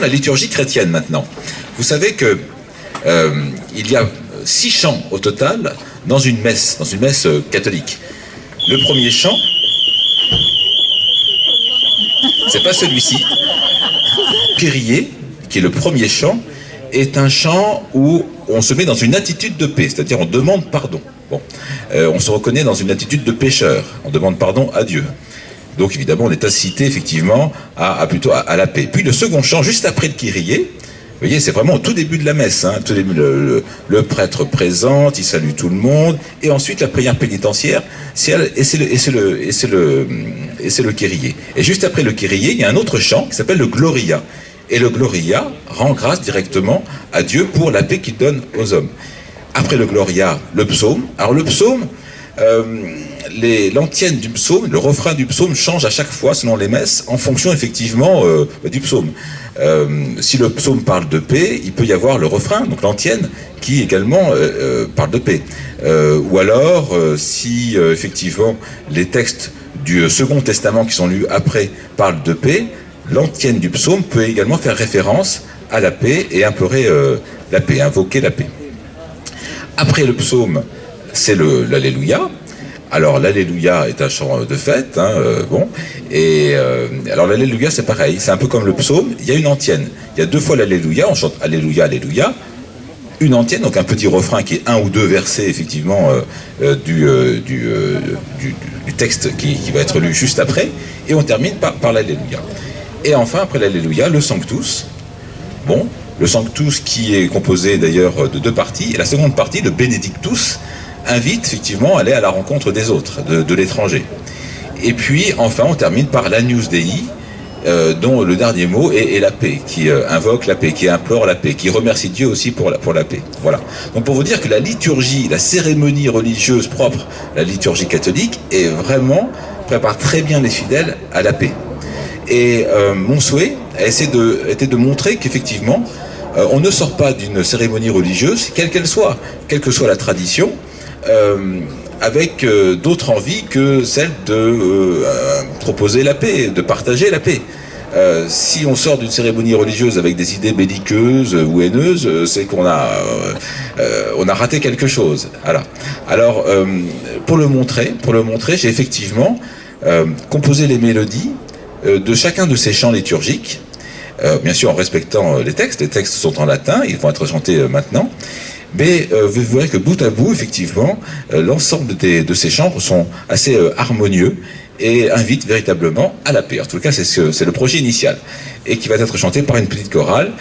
la liturgie chrétienne maintenant. Vous savez que il y a 6 chants au total dans une messe catholique. Le premier chant, c'est pas celui-ci. Kyrie, qui est le premier chant, est un chant où on se met dans une attitude de paix, c'est-à-dire on demande pardon. Bon, on se reconnaît dans une attitude de pécheur, on demande pardon à Dieu. Donc évidemment, on est incité effectivement plutôt à la paix. Puis le second chant, juste après le Kyrie, vous voyez, c'est vraiment au tout début de la messe. Hein. Le prêtre présente, il salue tout le monde, et ensuite la prière pénitentiaire, c'est le Kyrie. Et juste après le Kyrie, il y a un autre chant qui s'appelle le Gloria. Et le Gloria rend grâce directement à Dieu pour la paix qu'il donne aux hommes. Après le Gloria, le psaume. Alors le psaume, l'antienne du psaume, le refrain du psaume change à chaque fois selon les messes en fonction effectivement du psaume. Si le psaume parle de paix, il peut y avoir le refrain, donc l'antienne, qui également parle de paix. Ou alors, si effectivement les textes du Second Testament qui sont lus après parlent de paix, l'antienne du psaume peut également faire référence à la paix et implorer la paix, invoquer la paix. Après le psaume, c'est l'Alléluia. Alors l'Alléluia est un chant de fête, hein, bon. Et alors l'Alléluia c'est pareil, c'est un peu comme le psaume. Il y a une antienne. Il y a 2 fois l'Alléluia, on chante Alléluia, Alléluia. Une antienne, donc un petit refrain qui est 1 ou 2 versets effectivement du texte qui va être lu juste après. Et on termine par l'Alléluia. Et enfin après l'Alléluia, le Sanctus. Bon, le Sanctus qui est composé d'ailleurs de 2 parties. Et la seconde partie, le Benedictus, invite effectivement à aller à la rencontre des autres, de l'étranger. Et puis enfin on termine par l'Agnus Dei, dont le dernier mot est la paix, qui invoque la paix, qui implore la paix, qui remercie Dieu aussi pour la paix. Voilà. Donc pour vous dire que la liturgie, la cérémonie religieuse propre, la liturgie catholique, prépare très bien les fidèles à la paix. Et mon souhait était de montrer qu'effectivement, on ne sort pas d'une cérémonie religieuse, quelle que soit la tradition, avec d'autres envies que celle de proposer la paix, de partager la paix. Si on sort d'une cérémonie religieuse avec des idées belliqueuses ou haineuses, c'est qu'on a raté quelque chose. Voilà. Alors, pour le montrer, j'ai effectivement composé les mélodies de chacun de ces chants liturgiques, bien sûr en respectant les textes. Les textes sont en latin, ils vont être chantés maintenant. Mais vous verrez que bout à bout, effectivement, l'ensemble de ces chants sont assez harmonieux et invitent véritablement à la paix. En tout cas, c'est le projet initial. Et qui va être chanté par une petite chorale